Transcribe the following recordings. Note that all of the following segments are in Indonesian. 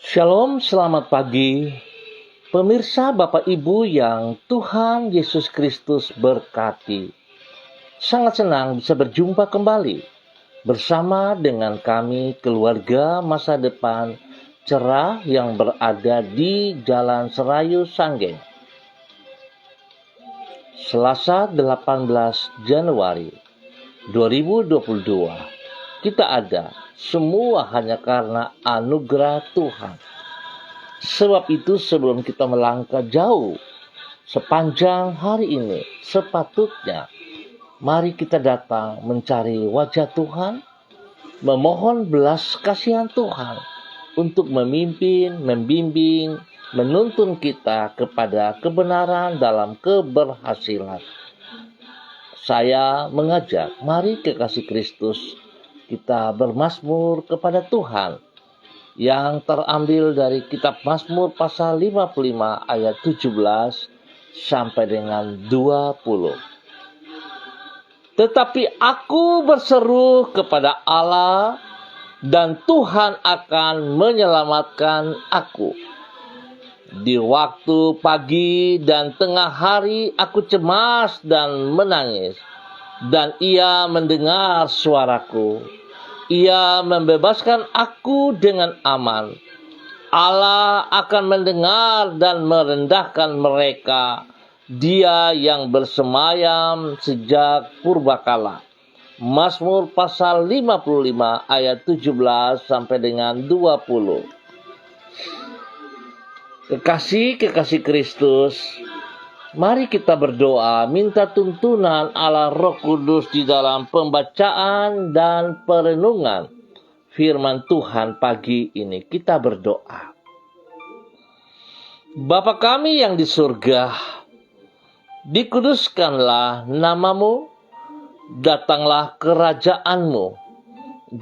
Shalom, selamat pagi. Pemirsa, Bapak Ibu yang Tuhan Yesus Kristus berkati. Sangat senang bisa berjumpa kembali bersama dengan kami keluarga masa depan cerah yang berada di Jalan Serayu Sanggeng. Selasa 18 Januari 2022. Kita ada semua hanya karena anugerah Tuhan. Sebab itu sebelum kita melangkah jauh sepanjang hari ini, sepatutnya mari kita datang mencari wajah Tuhan, memohon belas kasihan Tuhan untuk memimpin, membimbing, menuntun kita kepada kebenaran dalam keberhasilan. Saya mengajak, mari kekasih Kristus, kita bermazmur kepada Tuhan yang terambil dari kitab Mazmur pasal 55 ayat 17 sampai dengan 20. Tetapi aku berseru kepada Allah dan Tuhan akan menyelamatkan aku. Di waktu pagi dan tengah hari aku cemas dan menangis, dan Ia mendengar suaraku. Ia membebaskan aku dengan aman. Allah akan mendengar dan merendahkan mereka, Dia yang bersemayam sejak purbakala. Mazmur pasal 55 ayat 17 sampai dengan 20. Kekasih Kristus, mari kita berdoa, minta tuntunan Allah Roh Kudus di dalam pembacaan dan perenungan firman Tuhan pagi ini. Kita berdoa. Bapa kami yang di surga, dikuduskanlah namamu, datanglah kerajaanmu,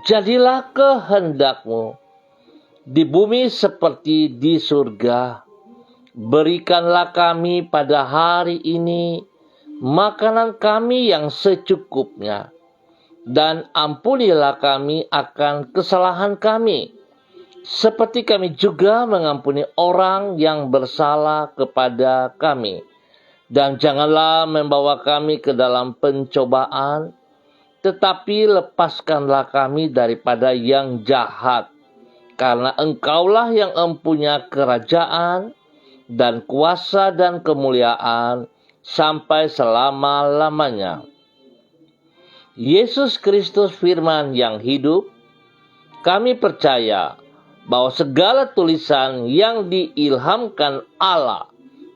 jadilah kehendakmu di bumi seperti di surga. Berikanlah kami pada hari ini makanan kami yang secukupnya, dan ampunilah kami akan kesalahan kami, seperti kami juga mengampuni orang yang bersalah kepada kami. Dan janganlah membawa kami ke dalam pencobaan, tetapi lepaskanlah kami daripada yang jahat. Karena Engkaulah yang empunya kerajaan dan kuasa dan kemuliaan sampai selama-lamanya. Yesus Kristus firman yang hidup, kami percaya bahwa segala tulisan yang diilhamkan Allah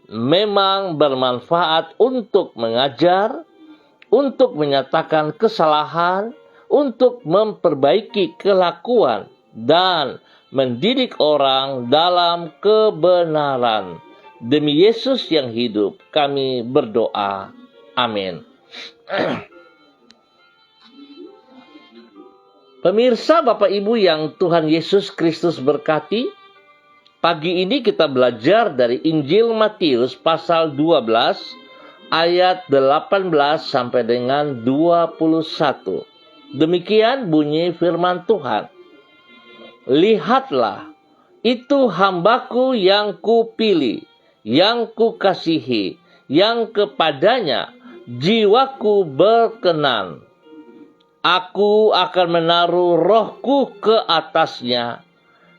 memang bermanfaat untuk mengajar, untuk menyatakan kesalahan, untuk memperbaiki kelakuan, dan mendidik orang dalam kebenaran. Demi Yesus yang hidup, kami berdoa. Amin. Pemirsa, Bapak Ibu yang Tuhan Yesus Kristus berkati, pagi ini kita belajar dari Injil Matius pasal 12 ayat 18 sampai dengan 21. Demikian bunyi firman Tuhan. Lihatlah, itu hambaku yang kupilih, yang kukasihi, yang kepadanya jiwaku berkenan. Aku akan menaruh rohku ke atasnya,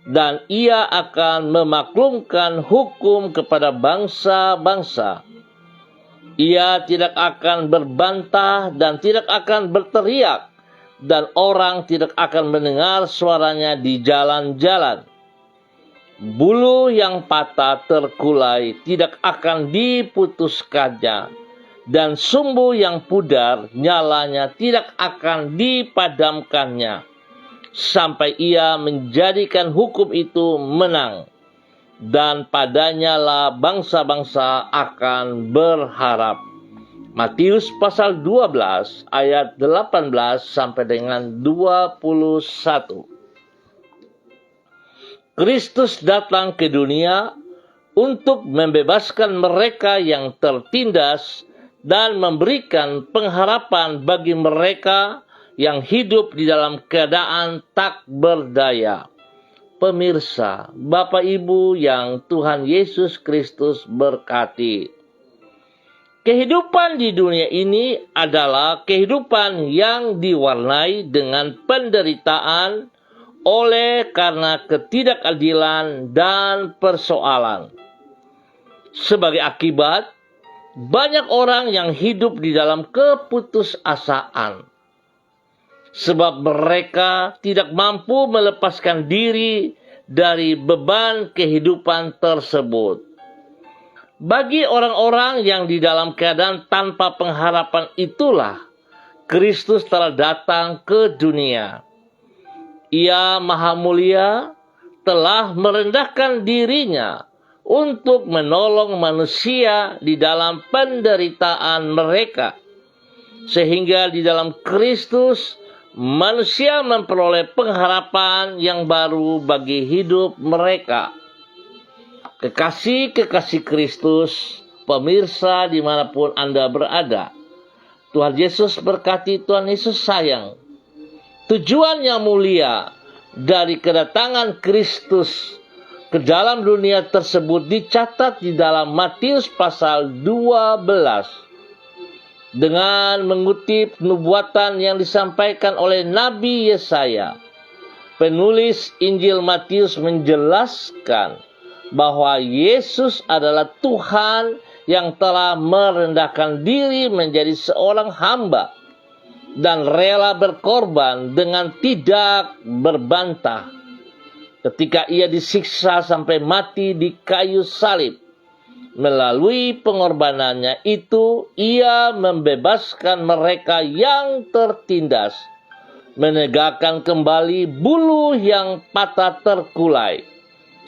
dan ia akan memaklumkan hukum kepada bangsa-bangsa. Ia tidak akan berbantah dan tidak akan berteriak, dan orang tidak akan mendengar suaranya di jalan-jalan. Bulu yang patah terkulai tidak akan diputuskannya, dan sumbu yang pudar nyalanya tidak akan dipadamkannya, sampai ia menjadikan hukum itu menang, dan padanya lah bangsa-bangsa akan berharap. Matius pasal 12 ayat 18 sampai dengan 21. Kristus datang ke dunia untuk membebaskan mereka yang tertindas dan memberikan pengharapan bagi mereka yang hidup di dalam keadaan tak berdaya. Pemirsa, Bapak Ibu yang Tuhan Yesus Kristus berkati. Kehidupan di dunia ini adalah kehidupan yang diwarnai dengan penderitaan oleh karena ketidakadilan dan persoalan. Sebagai akibat, banyak orang yang hidup di dalam keputusasaan, sebab mereka tidak mampu melepaskan diri dari beban kehidupan tersebut. Bagi orang-orang yang di dalam keadaan tanpa pengharapan itulah Kristus telah datang ke dunia. Ia Maha Mulia telah merendahkan dirinya untuk menolong manusia di dalam penderitaan mereka, sehingga di dalam Kristus manusia memperoleh pengharapan yang baru bagi hidup mereka. Kekasih-kekasih Kristus, pemirsa dimanapun Anda berada, Tuhan Yesus berkati, Tuhan Yesus sayang. Tujuan yang mulia dari kedatangan Kristus ke dalam dunia tersebut dicatat di dalam Matius pasal 12 dengan mengutip nubuatan yang disampaikan oleh Nabi Yesaya. Penulis Injil Matius menjelaskan bahwa Yesus adalah Tuhan yang telah merendahkan diri menjadi seorang hamba dan rela berkorban dengan tidak berbantah ketika ia disiksa sampai mati di kayu salib. Melalui pengorbanannya itu, ia membebaskan mereka yang tertindas, menegakkan kembali bulu yang patah terkulai,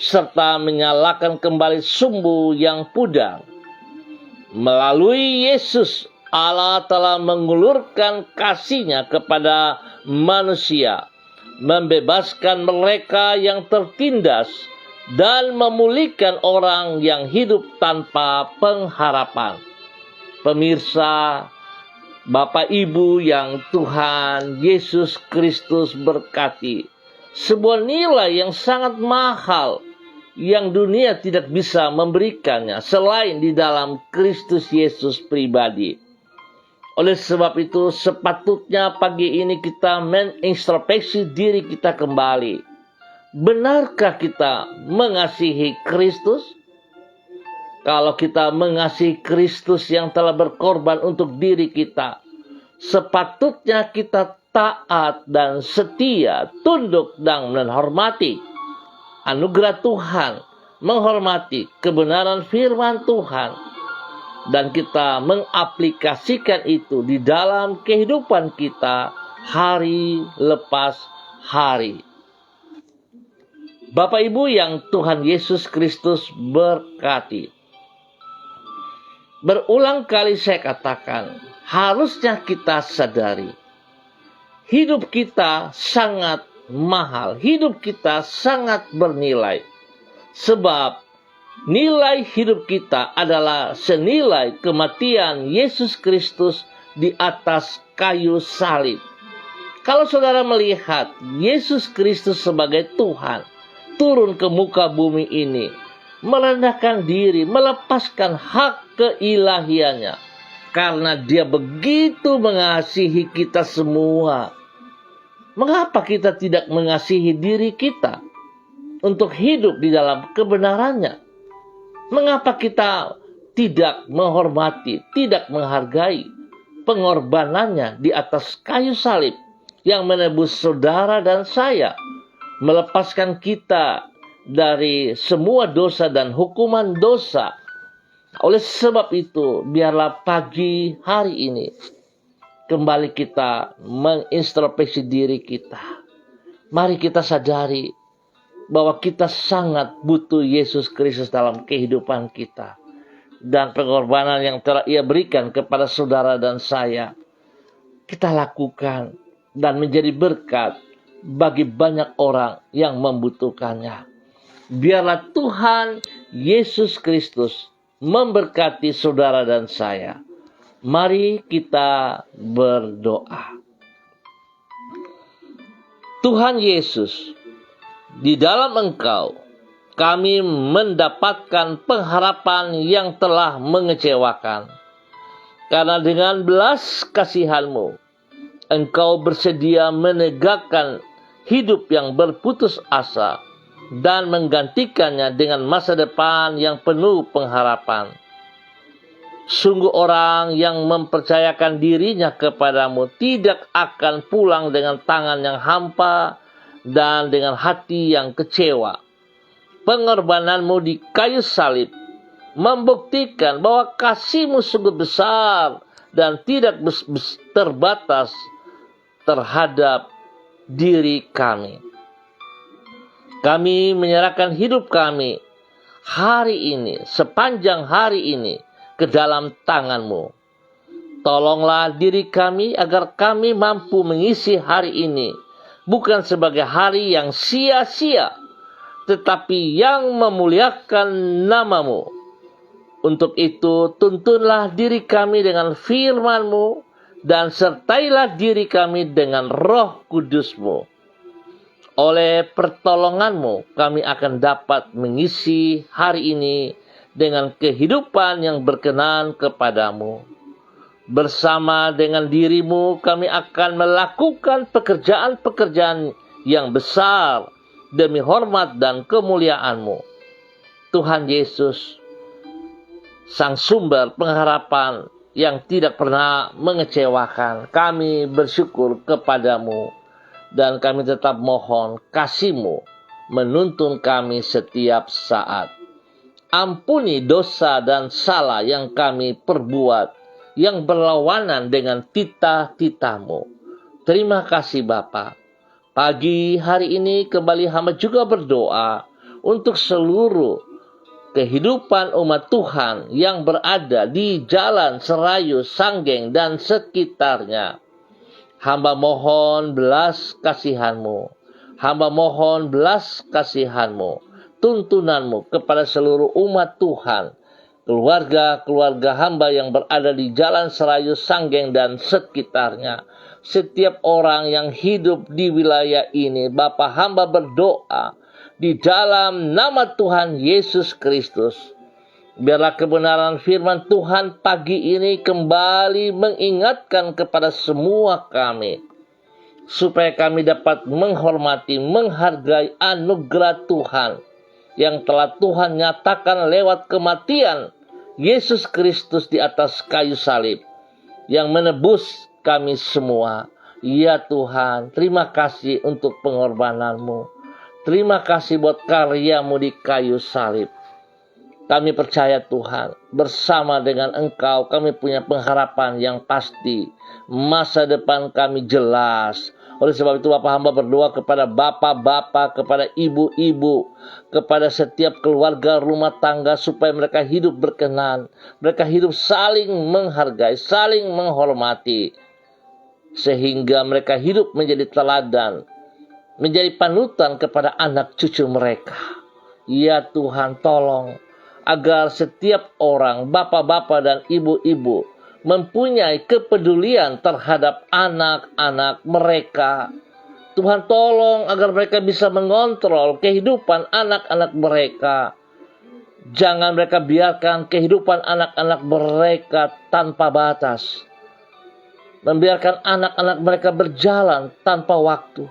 serta menyalakan kembali sumbu yang pudar. Melalui Yesus, Allah telah mengulurkan kasih-Nya kepada manusia, membebaskan mereka yang tertindas dan memulihkan orang yang hidup tanpa pengharapan. Pemirsa, Bapak Ibu yang Tuhan Yesus Kristus berkati, sebuah nilai yang sangat mahal yang dunia tidak bisa memberikannya selain di dalam Kristus Yesus pribadi. Oleh sebab itu, sepatutnya pagi ini kita mengintrospeksi diri kita kembali. Benarkah kita mengasihi Kristus? Kalau kita mengasihi Kristus yang telah berkorban untuk diri kita, sepatutnya kita taat dan setia, tunduk dan menghormati anugerah Tuhan, menghormati kebenaran firman Tuhan, dan kita mengaplikasikan itu di dalam kehidupan kita hari lepas hari. Bapak Ibu yang Tuhan Yesus Kristus berkati, berulang kali saya katakan, harusnya kita sadari, hidup kita sangat mahal, hidup kita sangat bernilai, sebab nilai hidup kita adalah senilai kematian Yesus Kristus di atas kayu salib. Kalau saudara melihat Yesus Kristus sebagai Tuhan turun ke muka bumi ini, merendahkan diri, melepaskan hak keilahiannya, karena Dia begitu mengasihi kita semua. Mengapa kita tidak mengasihi diri kita untuk hidup di dalam kebenarannya? Mengapa kita tidak menghormati, tidak menghargai pengorbanannya di atas kayu salib, yang menebus saudara dan saya, melepaskan kita dari semua dosa dan hukuman dosa. Oleh sebab itu, biarlah pagi hari ini kembali kita mengintrospeksi diri kita. Mari kita sadari bahwa kita sangat butuh Yesus Kristus dalam kehidupan kita. Dan pengorbanan yang telah Ia berikan kepada saudara dan saya, kita lakukan dan menjadi berkat bagi banyak orang yang membutuhkannya. Biarlah Tuhan Yesus Kristus memberkati saudara dan saya. Mari kita berdoa. Tuhan Yesus, di dalam Engkau kami mendapatkan pengharapan yang telah mengecewakan. Karena dengan belas kasihan-Mu, Engkau bersedia menegakkan hidup yang berputus asa dan menggantikannya dengan masa depan yang penuh pengharapan. Sungguh orang yang mempercayakan dirinya kepadamu tidak akan pulang dengan tangan yang hampa dan dengan hati yang kecewa. Pengorbananmu di kayu salib membuktikan bahwa kasih-Mu sungguh besar dan tidak terbatas terhadap diri kami. Kami menyerahkan hidup kami hari ini, sepanjang hari ini, ke dalam tangan-Mu. Tolonglah diri kami agar kami mampu mengisi hari ini bukan sebagai hari yang sia-sia, tetapi yang memuliakan nama-Mu. Untuk itu, tuntunlah diri kami dengan firman-Mu dan sertailah diri kami dengan Roh Kudus-Mu. Oleh pertolongan-Mu, kami akan dapat mengisi hari ini dengan kehidupan yang berkenan kepadamu. Bersama dengan diri-Mu, kami akan melakukan pekerjaan-pekerjaan yang besar demi hormat dan kemuliaan-Mu. Tuhan Yesus, Sang sumber pengharapan yang tidak pernah mengecewakan, kami bersyukur kepadamu dan kami tetap mohon kasih-Mu menuntun kami setiap saat. Ampuni dosa dan salah yang kami perbuat yang berlawanan dengan titah-titah-Mu. Terima kasih Bapa. Pagi hari ini kembali hamba juga berdoa untuk seluruh kehidupan umat Tuhan yang berada di Jalan Serayu, Sanggeng, dan sekitarnya. Hamba mohon belas kasihan-Mu. Hamba mohon belas kasihan-Mu, tuntunan-Mu kepada seluruh umat Tuhan, keluarga-keluarga hamba yang berada di Jalan Serayu, Sanggeng, dan sekitarnya. Setiap orang yang hidup di wilayah ini, Bapa hamba berdoa, di dalam nama Tuhan Yesus Kristus, biarlah kebenaran firman Tuhan pagi ini kembali mengingatkan kepada semua kami, supaya kami dapat menghormati, menghargai anugerah Tuhan yang telah Tuhan nyatakan lewat kematian Yesus Kristus di atas kayu salib, yang menebus kami semua. Ya Tuhan, terima kasih untuk pengorbanan-Mu. Terima kasih buat karya-Mu di kayu salib. Kami percaya Tuhan, bersama dengan Engkau kami punya pengharapan yang pasti. Masa depan kami jelas. Oleh sebab itu Bapa hamba berdoa kepada bapak-bapak, kepada ibu-ibu, kepada setiap keluarga rumah tangga supaya mereka hidup berkenan. Mereka hidup saling menghargai, saling menghormati. Sehingga mereka hidup menjadi teladan, menjadi panutan kepada anak cucu mereka. Ya Tuhan, tolong agar setiap orang, bapak-bapak dan ibu-ibu, mempunyai kepedulian terhadap anak-anak mereka. Tuhan tolong agar mereka bisa mengontrol kehidupan anak-anak mereka. Jangan mereka biarkan kehidupan anak-anak mereka tanpa batas. Membiarkan anak-anak mereka berjalan tanpa waktu.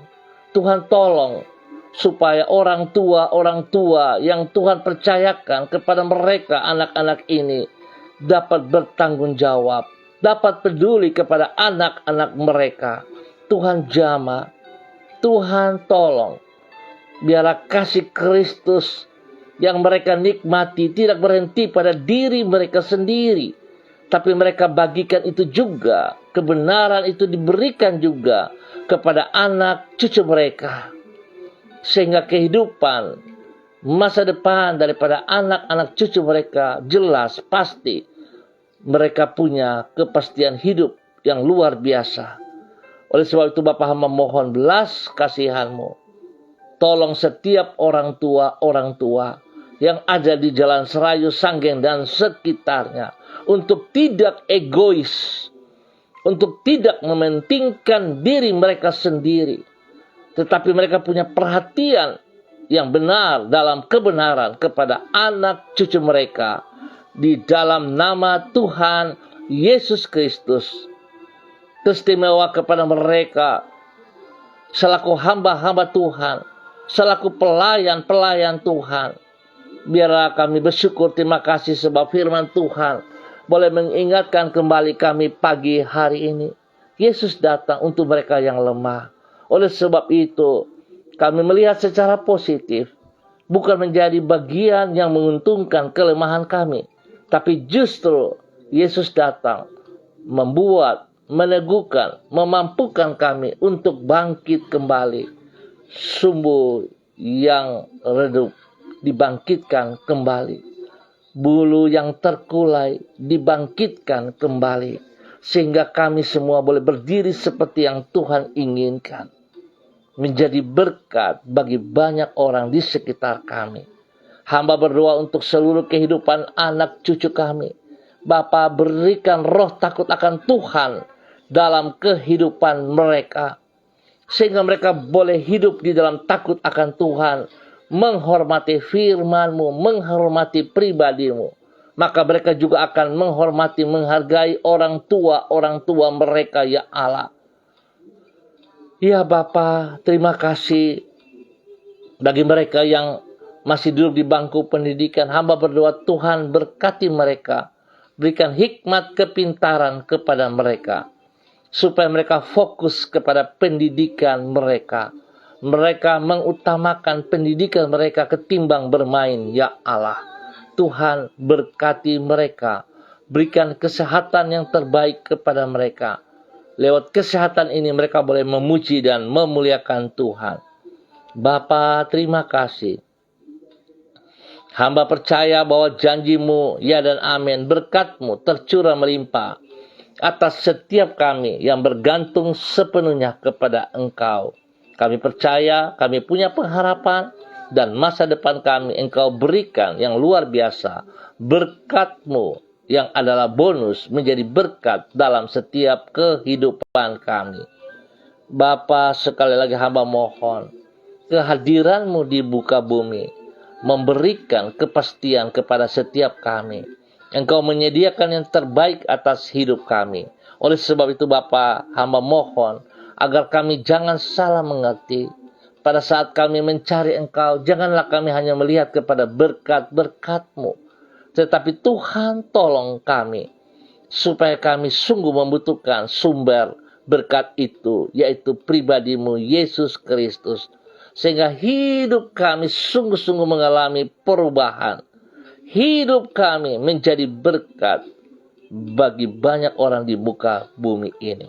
Tuhan tolong supaya orang tua yang Tuhan percayakan kepada mereka anak-anak ini dapat bertanggung jawab, dapat peduli kepada anak-anak mereka. Tuhan jamah, Tuhan tolong. Biarlah kasih Kristus yang mereka nikmati tidak berhenti pada diri mereka sendiri, tapi mereka bagikan itu juga, kebenaran itu diberikan juga kepada anak cucu mereka. Sehingga kehidupan masa depan daripada anak-anak cucu mereka jelas, pasti. Mereka punya kepastian hidup yang luar biasa. Oleh sebab itu Bapa, hamba mohon belas kasihan-Mu. Tolong setiap orang tua yang ada di Jalan Serayu, Sanggeng, dan sekitarnya untuk tidak egois, untuk tidak mementingkan diri mereka sendiri, tetapi mereka punya perhatian yang benar dalam kebenaran kepada anak cucu mereka di dalam nama Tuhan Yesus Kristus. Teristimewa kepada mereka selaku hamba-hamba Tuhan, selaku pelayan-pelayan Tuhan. Biarlah kami bersyukur, terima kasih sebab firman Tuhan boleh mengingatkan kembali kami pagi hari ini. Yesus datang untuk mereka yang lemah. Oleh sebab itu, kami melihat secara positif, bukan menjadi bagian yang menguntungkan kelemahan kami, tapi justru Yesus datang membuat, meneguhkan, memampukan kami untuk bangkit kembali. Sumbu yang redup dibangkitkan kembali. Bulu yang terkulai dibangkitkan kembali. Sehingga kami semua boleh berdiri seperti yang Tuhan inginkan. Menjadi berkat bagi banyak orang di sekitar kami. Hamba berdoa untuk seluruh kehidupan anak cucu kami. Bapa, berikan roh takut akan Tuhan dalam kehidupan mereka. Sehingga mereka boleh hidup di dalam takut akan Tuhan. Menghormati firman-Mu, menghormati pribadi-Mu. Maka mereka juga akan menghormati, menghargai orang tua mereka, ya Allah. Ya Bapa, terima kasih bagi mereka yang masih duduk di bangku pendidikan. Hamba berdoa Tuhan berkati mereka. Berikan hikmat kepintaran kepada mereka. Supaya mereka fokus kepada pendidikan mereka. Mereka mengutamakan pendidikan mereka ketimbang bermain. Ya Allah, Tuhan berkati mereka. Berikan kesehatan yang terbaik kepada mereka. Lewat kesehatan ini mereka boleh memuji dan memuliakan Tuhan. Bapa, terima kasih. Hamba percaya bahwa janji-Mu, ya dan amin, berkat-Mu tercurah melimpah atas setiap kami yang bergantung sepenuhnya kepada Engkau. Kami percaya, kami punya pengharapan, dan masa depan kami Engkau berikan yang luar biasa. Berkat-Mu yang adalah bonus menjadi berkat dalam setiap kehidupan kami. Bapa, sekali lagi hamba mohon, kehadiran-Mu di muka bumi, memberikan kepastian kepada setiap kami. Engkau menyediakan yang terbaik atas hidup kami. Oleh sebab itu Bapa, hamba mohon agar kami jangan salah mengerti. Pada saat kami mencari Engkau, janganlah kami hanya melihat kepada berkat-berkat-Mu. Tetapi Tuhan tolong kami, supaya kami sungguh membutuhkan sumber berkat itu, yaitu pribadi-Mu, Yesus Kristus. Sehingga hidup kami sungguh-sungguh mengalami perubahan. Hidup kami menjadi berkat bagi banyak orang di muka bumi ini.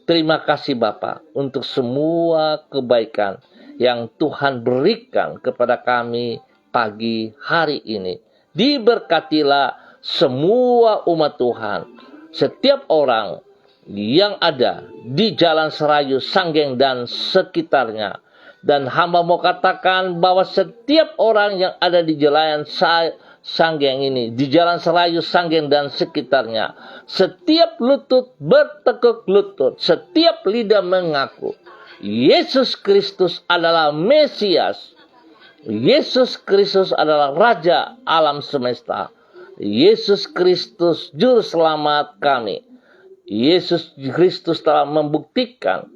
Terima kasih Bapa untuk semua kebaikan yang Tuhan berikan kepada kami pagi hari ini. Diberkatilah semua umat Tuhan. Setiap orang yang ada di Jalan Serayu, Sanggeng, dan sekitarnya. Dan hamba mau katakan bahwa setiap orang yang ada di Jalan Sanggeng ini, di Jalan Serayu, Sanggeng, dan sekitarnya, setiap lutut bertekuk lutut, setiap lidah mengaku Yesus Kristus adalah Mesias. Yesus Kristus adalah Raja alam semesta. Yesus Kristus Juru Selamat kami. Yesus Kristus telah membuktikan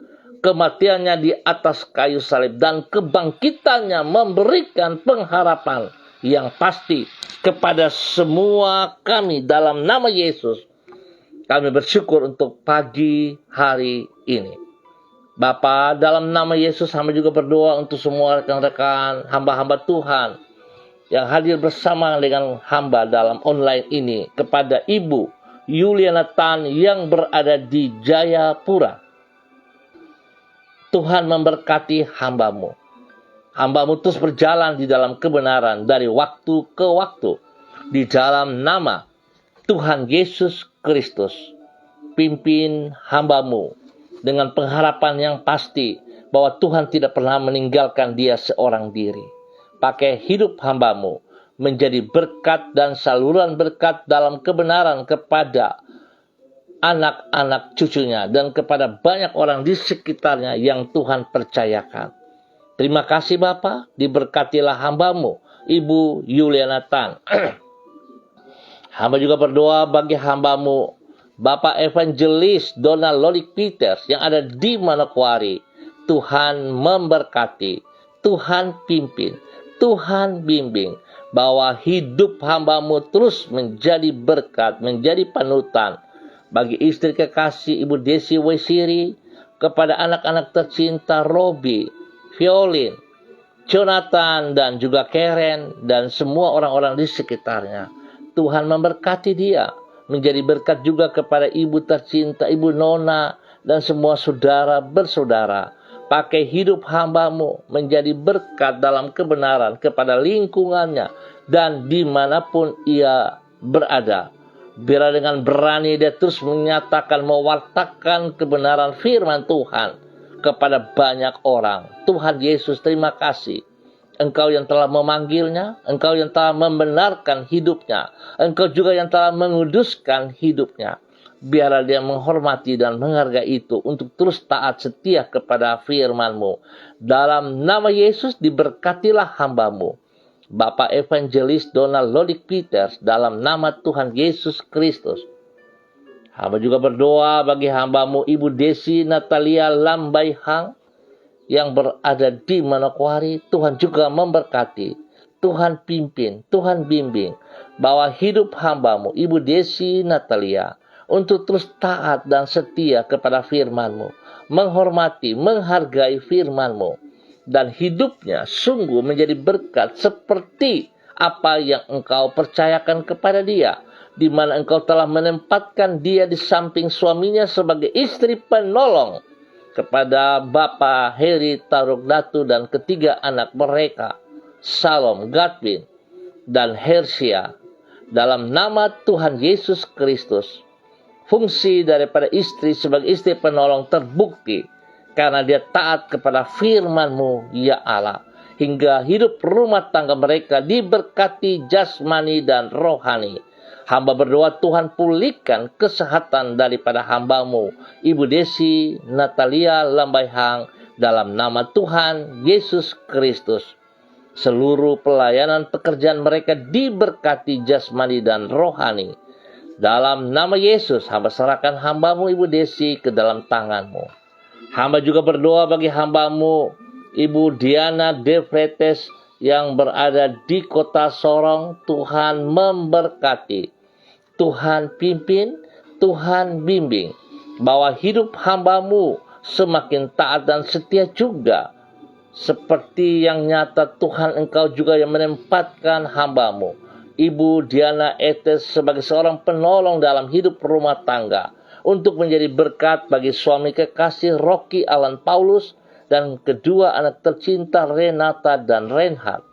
kematiannya di atas kayu salib dan kebangkitannya memberikan pengharapan yang pasti kepada semua kami dalam nama Yesus. Kami bersyukur untuk pagi hari ini. Bapa, dalam nama Yesus hamba juga berdoa untuk semua rekan-rekan hamba-hamba Tuhan yang hadir bersama dengan hamba dalam online ini, kepada Ibu Yuliana Tan yang berada di Jayapura. Tuhan memberkati hambamu. Hambamu terus berjalan di dalam kebenaran dari waktu ke waktu. Di dalam nama Tuhan Yesus Kristus, pimpin hambamu dengan pengharapan yang pasti bahwa Tuhan tidak pernah meninggalkan dia seorang diri. Pakai hidup hambamu menjadi berkat dan saluran berkat dalam kebenaran kepada anak-anak cucunya dan kepada banyak orang di sekitarnya yang Tuhan percayakan. Terima kasih Bapa, diberkatilah hambamu, Ibu Yuliana Tan. Hamba juga berdoa bagi hambamu, Bapak Evangelis Donald Lolik Peters yang ada di Manokwari. Tuhan memberkati, Tuhan pimpin, Tuhan bimbing, bahwa hidup hambamu terus menjadi berkat, menjadi panutan bagi istri kekasih Ibu Desi Wesiri, kepada anak-anak tercinta Robi, Violin, Jonathan, dan juga Karen, dan semua orang-orang di sekitarnya. Tuhan memberkati dia, menjadi berkat juga kepada ibu tercinta, Ibu Nona, dan semua saudara bersaudara. Pakai hidup hambamu menjadi berkat dalam kebenaran kepada lingkungannya dan dimanapun ia berada. Biar dengan berani dia terus menyatakan, mewartakan kebenaran firman Tuhan kepada banyak orang. Tuhan Yesus, terima kasih. Engkau yang telah memanggilnya, Engkau yang telah membenarkan hidupnya, Engkau juga yang telah menguduskan hidupnya. Biarlah dia menghormati dan menghargai itu untuk terus taat setia kepada firman-Mu. Dalam nama Yesus diberkatilah hambamu, Bapak Evangelis Donald Lolik Peters, dalam nama Tuhan Yesus Kristus. Hamba juga berdoa bagi hambamu Ibu Desi Natalia Lambai Hang yang berada di Manokwari. Tuhan juga memberkati, Tuhan pimpin, Tuhan bimbing, bahwa hidup hambamu Ibu Desi Natalia untuk terus taat dan setia kepada firman-Mu, menghormati, menghargai firman-Mu, dan hidupnya sungguh menjadi berkat seperti apa yang Engkau percayakan kepada dia, di mana Engkau telah menempatkan dia di samping suaminya sebagai istri penolong kepada Bapak Heri Taruk Datu dan ketiga anak mereka, Salom, Gadwin, dan Hersia. Dalam nama Tuhan Yesus Kristus, fungsi daripada istri sebagai istri penolong terbukti karena dia taat kepada firman-Mu, ya Allah, hingga hidup rumah tangga mereka diberkati jasmani dan rohani. Hamba berdoa Tuhan pulihkan kesehatan daripada hambamu Ibu Desi Natalia Lambai Hang dalam nama Tuhan Yesus Kristus. Seluruh pelayanan pekerjaan mereka diberkati jasmani dan rohani. Dalam nama Yesus hamba serahkan hambamu Ibu Desi ke dalam tangan-Mu. Hamba juga berdoa bagi hambamu Ibu Diana Devretes yang berada di kota Sorong. Tuhan memberkati, Tuhan pimpin, Tuhan bimbing, bahwa hidup hambamu semakin taat dan setia juga. Seperti yang nyata Tuhan, Engkau juga yang menempatkan hambamu Ibu Diana Etes sebagai seorang penolong dalam hidup rumah tangga, untuk menjadi berkat bagi suami kekasih Rocky Alan Paulus dan kedua anak tercinta Renata dan Reinhard.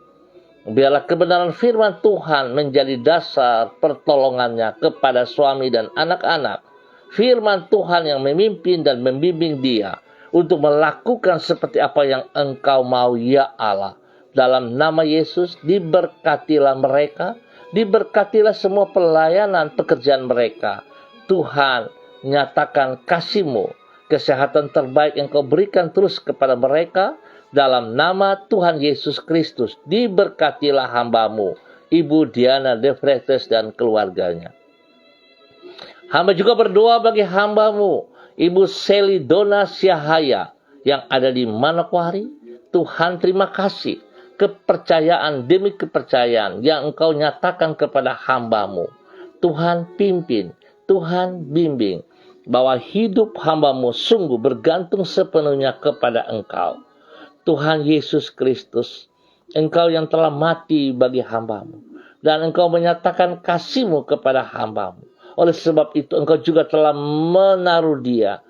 Biarlah kebenaran firman Tuhan menjadi dasar pertolongannya kepada suami dan anak-anak. Firman Tuhan yang memimpin dan membimbing dia untuk melakukan seperti apa yang Engkau mau, ya Allah. Dalam nama Yesus diberkatilah mereka, diberkatilah semua pelayanan pekerjaan mereka. Tuhan, nyatakan kasih-Mu, kesehatan terbaik yang Kau berikan terus kepada mereka. Dalam nama Tuhan Yesus Kristus diberkatilah hambamu Ibu Diana Devretes dan keluarganya. Hamba juga berdoa bagi hambamu Ibu Seli Dona Syahaya yang ada di Manokwari. Tuhan, terima kasih kepercayaan demi kepercayaan yang Engkau nyatakan kepada hambamu. Tuhan pimpin, Tuhan bimbing, bahwa hidup hamba-Mu sungguh bergantung sepenuhnya kepada Engkau. Tuhan Yesus Kristus, Engkau yang telah mati bagi hamba-Mu, dan Engkau menyatakan kasih-Mu kepada hamba-Mu. Oleh sebab itu Engkau juga telah menaruh Dia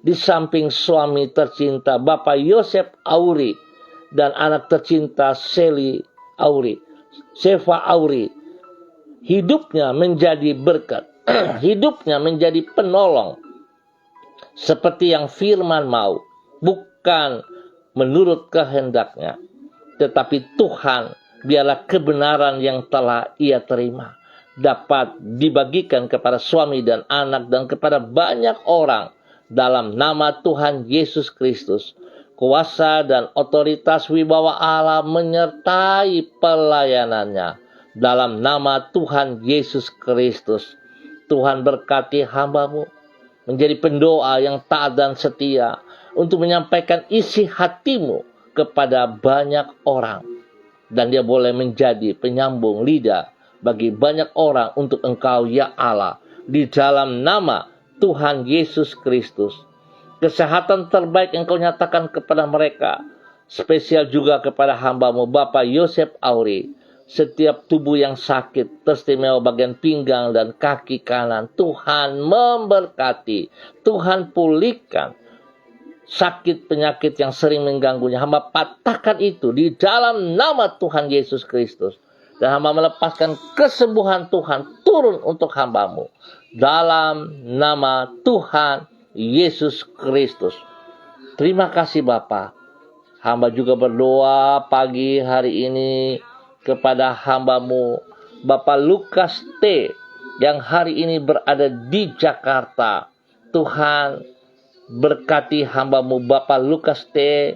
di samping suami tercinta Bapak Yosef Auri dan anak tercinta Seva Auri. Hidupnya menjadi berkat, hidupnya menjadi penolong, seperti yang firman mau, bukan menurut kehendaknya, tetapi Tuhan, biarlah kebenaran yang telah ia terima dapat dibagikan kepada suami dan anak dan kepada banyak orang dalam nama Tuhan Yesus Kristus. Kuasa dan otoritas wibawa Allah menyertai pelayanannya dalam nama Tuhan Yesus Kristus. Tuhan berkati hamba-Mu menjadi pendoa yang taat dan setia untuk menyampaikan isi hati-Mu kepada banyak orang. Dan dia boleh menjadi penyambung lidah bagi banyak orang untuk Engkau ya Allah. Di dalam nama Tuhan Yesus Kristus. Kesehatan terbaik Engkau nyatakan kepada mereka. Spesial juga kepada hamba-Mu Bapak Yosef Auri. Setiap tubuh yang sakit, teristimewa bagian pinggang dan kaki kanan, Tuhan memberkati, Tuhan pulihkan sakit penyakit yang sering mengganggunya. Hamba patahkan itu di dalam nama Tuhan Yesus Kristus. Dan hamba melepaskan kesembuhan Tuhan turun untuk hamba-Mu dalam nama Tuhan Yesus Kristus. Terima kasih Bapa. Hamba juga berdoa pagi hari ini kepada hamba-Mu Bapak Lukas T. yang hari ini berada di Jakarta. Tuhan berkati hamba-Mu Bapak Lukas T.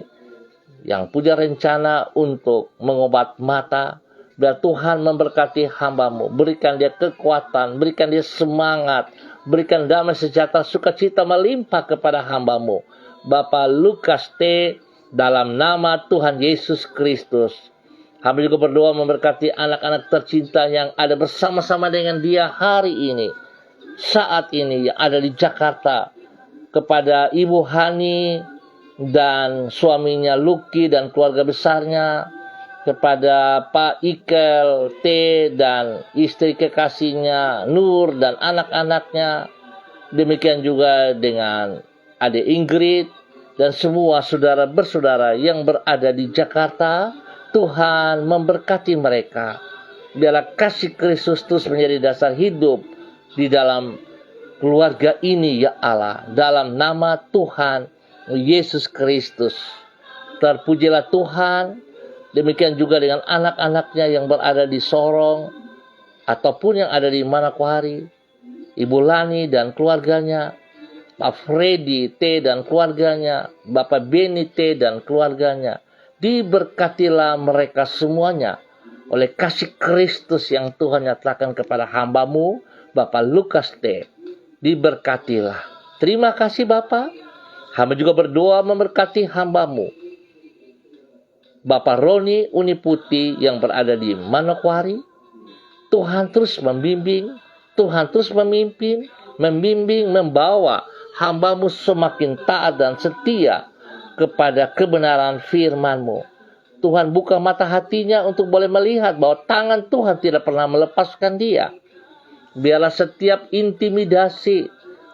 yang punya rencana untuk mengobat mata. Biar Tuhan memberkati hamba-Mu, berikan dia kekuatan, berikan dia semangat, berikan damai sejahtera sukacita melimpah kepada hamba-Mu Bapak Lukas T. dalam nama Tuhan Yesus Kristus. Hamba juga berdoa memberkati anak-anak tercinta yang ada bersama-sama dengan dia hari ini, saat ini yang ada di Jakarta. Kepada Ibu Hani dan suaminya Lucky dan keluarga besarnya. Kepada Pak Ikel T dan istri kekasihnya Nur dan anak-anaknya. Demikian juga dengan adik Ingrid dan semua saudara bersaudara yang berada di Jakarta. Tuhan memberkati mereka. Biarlah kasih Kristus terus menjadi dasar hidup di dalam keluarga ini ya Allah. Dalam nama Tuhan Yesus Kristus. Terpujilah Tuhan. Demikian juga dengan anak-anaknya yang berada di Sorong ataupun yang ada di Manokwari. Ibu Lani dan keluarganya. Pak Freddy T dan keluarganya. Bapak Beni T dan keluarganya. Diberkatilah mereka semuanya oleh kasih Kristus yang Tuhan nyatakan kepada hamba-Mu Bapak Lukas T. Diberkatilah. Terima kasih Bapak. Hamba juga berdoa memberkati hamba-Mu Bapak Roni Uniputi yang berada di Manokwari. Tuhan terus membimbing, Tuhan terus memimpin, membimbing, membawa hamba-Mu semakin taat dan setia kepada kebenaran firman-Mu. Tuhan buka mata hatinya untuk boleh melihat bahwa tangan Tuhan tidak pernah melepaskan dia. Biarlah setiap intimidasi,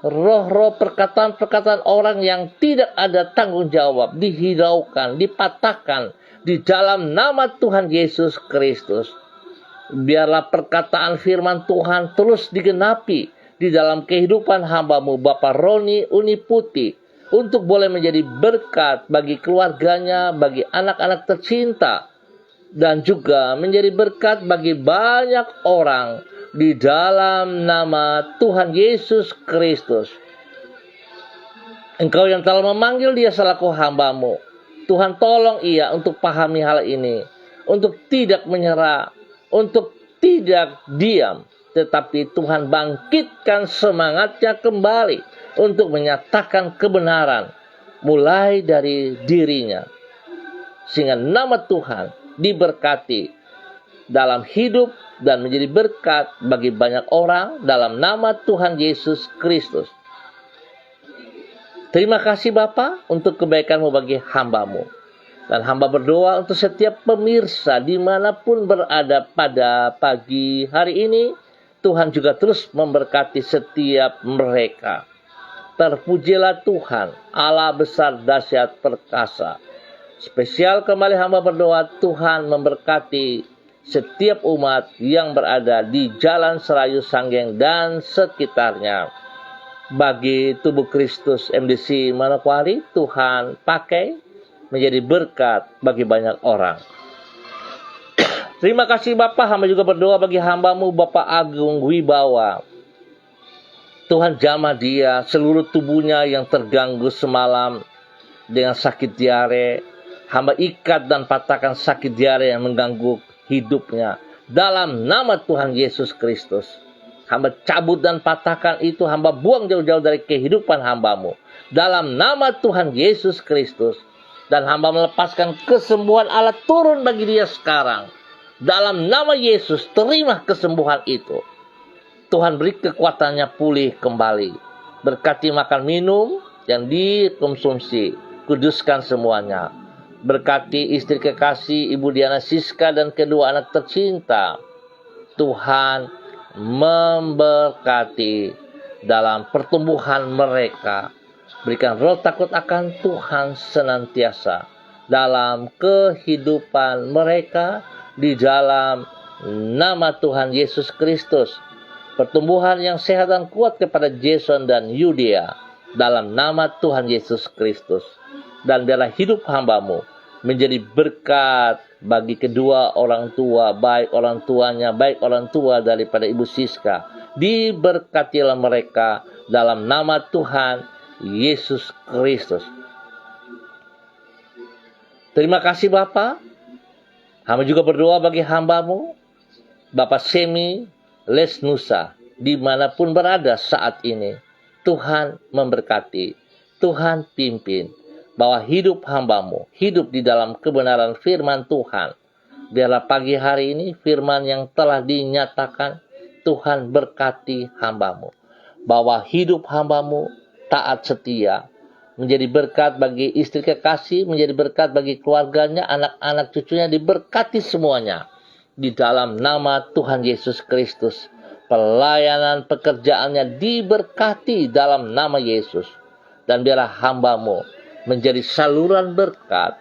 roh-roh perkataan-perkataan orang yang tidak ada tanggung jawab dihiraukan, dipatahkan di dalam nama Tuhan Yesus Kristus. Biarlah perkataan firman Tuhan terus digenapi di dalam kehidupan hamba-Mu Bapak Roni Uniputi, untuk boleh menjadi berkat bagi keluarganya, bagi anak-anak tercinta, dan juga menjadi berkat bagi banyak orang di dalam nama Tuhan Yesus Kristus. Engkau yang telah memanggil dia selaku hamba-Mu, Tuhan tolong ia untuk pahami hal ini, untuk tidak menyerah, untuk tidak diam, tetapi Tuhan bangkitkan semangatnya kembali untuk menyatakan kebenaran mulai dari dirinya. Sehingga nama Tuhan diberkati dalam hidup dan menjadi berkat bagi banyak orang dalam nama Tuhan Yesus Kristus. Terima kasih Bapa untuk kebaikan-Mu bagi hamba-Mu. Dan hamba berdoa untuk setiap pemirsa dimanapun berada pada pagi hari ini. Tuhan juga terus memberkati setiap mereka. Terpujilah Tuhan, Allah besar dahsyat perkasa. Spesial kembali hamba berdoa Tuhan memberkati setiap umat yang berada di Jalan Serayu Sanggeng dan sekitarnya. Bagi tubuh Kristus MDC Manokwari, Tuhan pakai menjadi berkat bagi banyak orang. Terima kasih Bapak, hamba juga berdoa bagi hamba-Mu Bapak Agung Wibawa. Tuhan jamah dia, seluruh tubuhnya yang terganggu semalam dengan sakit diare. Hamba ikat dan patahkan sakit diare yang mengganggu hidupnya. Dalam nama Tuhan Yesus Kristus. Hamba cabut dan patahkan itu, hamba buang jauh-jauh dari kehidupan hamba-Mu. Dalam nama Tuhan Yesus Kristus. Dan hamba melepaskan kesembuhan Allah turun bagi dia sekarang. Dalam nama Yesus, terima kesembuhan itu. Tuhan beri kekuatannya pulih kembali. Berkati makan minum yang dikonsumsi. Kuduskan semuanya. Berkati istri kekasih Ibu Diana Siska dan kedua anak tercinta. Tuhan memberkati dalam pertumbuhan mereka. Berikan roh takut akan Tuhan senantiasa dalam kehidupan mereka di dalam nama Tuhan Yesus Kristus. Pertumbuhan yang sehat dan kuat kepada Jason dan Yudia dalam nama Tuhan Yesus Kristus. Dan biarlah hidup hamba-Mu menjadi berkat bagi kedua orang tua, baik orang tuanya, baik orang tua daripada Ibu Siska. Diberkatilah mereka dalam nama Tuhan Yesus Kristus. Terima kasih Bapak. Hamba juga berdoa bagi hamba-Mu, Bapak Semi Lesnusa, dimanapun berada saat ini. Tuhan memberkati, Tuhan pimpin, bahwa hidup hamba-Mu, hidup di dalam kebenaran firman Tuhan. Biarlah pagi hari ini firman yang telah dinyatakan, Tuhan berkati hamba-Mu. Bahwa hidup hamba-Mu taat setia, menjadi berkat bagi istri kekasih, menjadi berkat bagi keluarganya, anak-anak cucunya, diberkati semuanya. Di dalam nama Tuhan Yesus Kristus. Pelayanan pekerjaannya diberkati dalam nama Yesus. Dan biarlah hamba-Mu menjadi saluran berkat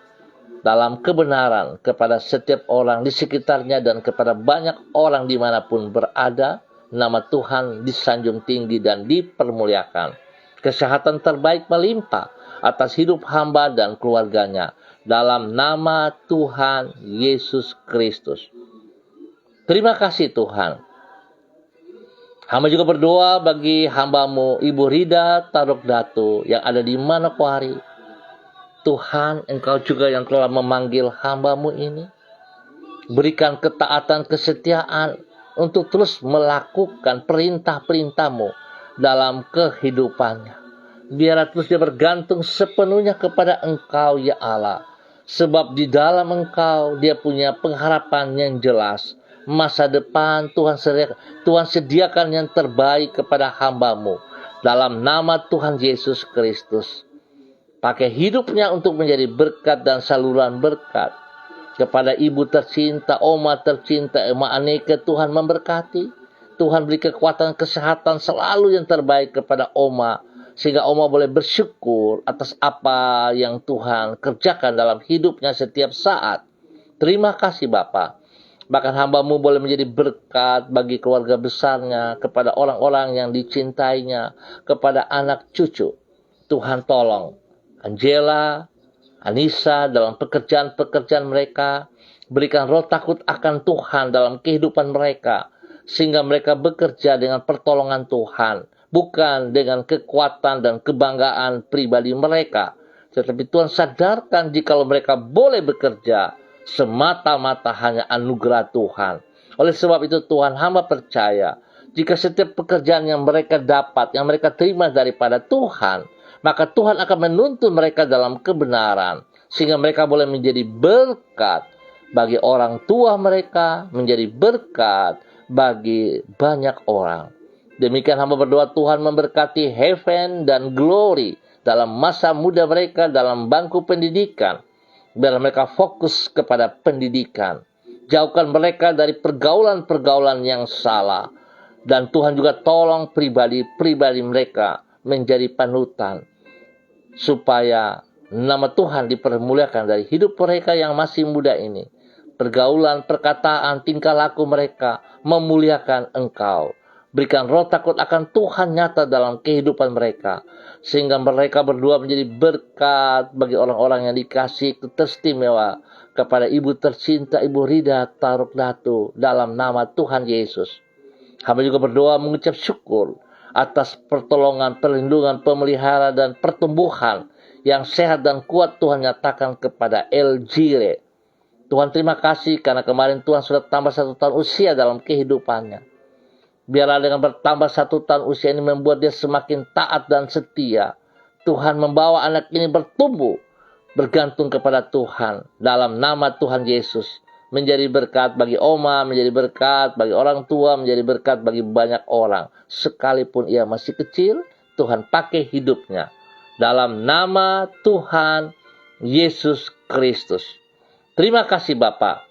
dalam kebenaran kepada setiap orang di sekitarnya dan kepada banyak orang dimanapun berada. Nama Tuhan disanjung tinggi dan dipermuliakan. Kesehatan terbaik melimpah atas hidup hamba dan keluarganya. Dalam nama Tuhan Yesus Kristus. Terima kasih Tuhan. Hamba juga berdoa bagi hamba-Mu Ibu Rida Taruk Datu yang ada di Manokwari. Tuhan, Engkau juga yang telah memanggil hamba-Mu ini. Berikan ketaatan, kesetiaan untuk terus melakukan perintah-perintah-Mu dalam kehidupannya. Biarlah terus dia bergantung sepenuhnya kepada Engkau ya Allah. Sebab di dalam Engkau dia punya pengharapan yang jelas. Masa depan Tuhan sediakan yang terbaik kepada hamba-Mu. Dalam nama Tuhan Yesus Kristus. Pakai hidupnya untuk menjadi berkat dan saluran berkat. Kepada ibu tercinta, oma tercinta, Ema Aneka, Tuhan memberkati. Tuhan beri kekuatan kesehatan selalu yang terbaik kepada Oma. Sehingga Oma boleh bersyukur atas apa yang Tuhan kerjakan dalam hidupnya setiap saat. Terima kasih Bapa. Bahkan hamba-Mu boleh menjadi berkat bagi keluarga besarnya, kepada orang-orang yang dicintainya, kepada anak cucu. Tuhan tolong Angela, Anissa dalam pekerjaan-pekerjaan mereka. Berikan roh takut akan Tuhan dalam kehidupan mereka. Sehingga mereka bekerja dengan pertolongan Tuhan. Bukan dengan kekuatan dan kebanggaan pribadi mereka. Tetapi Tuhan sadarkan jikalau mereka boleh bekerja semata-mata hanya anugerah Tuhan. Oleh sebab itu Tuhan hamba percaya. Jika setiap pekerjaan yang mereka dapat, yang mereka terima daripada Tuhan, maka Tuhan akan menuntun mereka dalam kebenaran. Sehingga mereka boleh menjadi berkat bagi orang tua mereka, menjadi berkat bagi banyak orang. Demikian hamba berdoa Tuhan memberkati Heaven dan Glory dalam masa muda mereka dalam bangku pendidikan. Biar mereka fokus kepada pendidikan. Jauhkan mereka dari pergaulan-pergaulan yang salah. Dan Tuhan juga tolong pribadi-pribadi mereka menjadi panutan. Supaya nama Tuhan dipermuliakan dari hidup mereka yang masih muda ini. Pergaulan, perkataan, tingkah laku mereka memuliakan Engkau. Berikan roh takut akan Tuhan nyata dalam kehidupan mereka. Sehingga mereka berdua menjadi berkat bagi orang-orang yang dikasih teristimewa kepada Ibu tercinta Ibu Rida Taruk Datu dalam nama Tuhan Yesus. Hamba juga berdoa mengucap syukur atas pertolongan, perlindungan, pemeliharaan dan pertumbuhan yang sehat dan kuat Tuhan nyatakan kepada El Jire. Tuhan terima kasih karena kemarin Tuhan sudah tambah 1 tahun usia dalam kehidupannya. Biarlah dengan bertambah 1 tahun usia ini membuat dia semakin taat dan setia. Tuhan membawa anak ini bertumbuh, bergantung kepada Tuhan. Dalam nama Tuhan Yesus, menjadi berkat bagi Oma, menjadi berkat bagi orang tua, menjadi berkat bagi banyak orang. Sekalipun ia masih kecil, Tuhan pakai hidupnya. Dalam nama Tuhan Yesus Kristus. Terima kasih Bapa.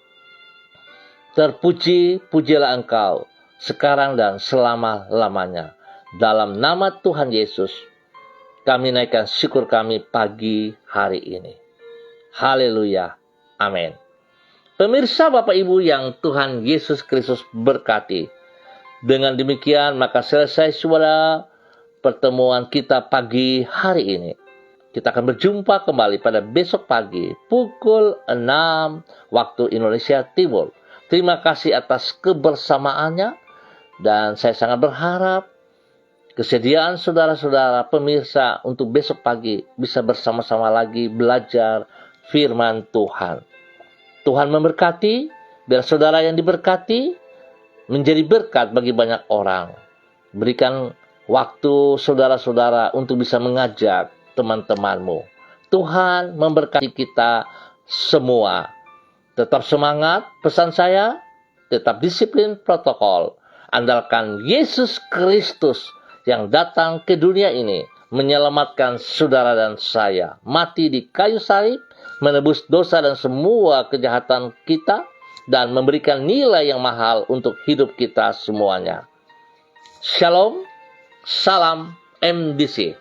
Terpuji-pujilah Engkau sekarang dan selama-lamanya. Dalam nama Tuhan Yesus, kami naikkan syukur kami pagi hari ini. Haleluya. Amin. Pemirsa Bapak Ibu yang Tuhan Yesus Kristus berkati. Dengan demikian maka selesai saudara pertemuan kita pagi hari ini. Kita akan berjumpa kembali pada besok pagi pukul 6 waktu Indonesia Timur. Terima kasih atas kebersamaannya dan saya sangat berharap kesediaan saudara-saudara pemirsa untuk besok pagi bisa bersama-sama lagi belajar firman Tuhan. Tuhan memberkati, biar saudara yang diberkati menjadi berkat bagi banyak orang. Berikan waktu saudara-saudara untuk bisa mengajak teman-temanmu. Tuhan memberkati kita semua. Tetap semangat, pesan saya, tetap disiplin protokol. Andalkan Yesus Kristus yang datang ke dunia ini menyelamatkan saudara dan saya. Mati di kayu salib, menebus dosa dan semua kejahatan kita, dan memberikan nilai yang mahal untuk hidup kita semuanya. Shalom, salam MDC.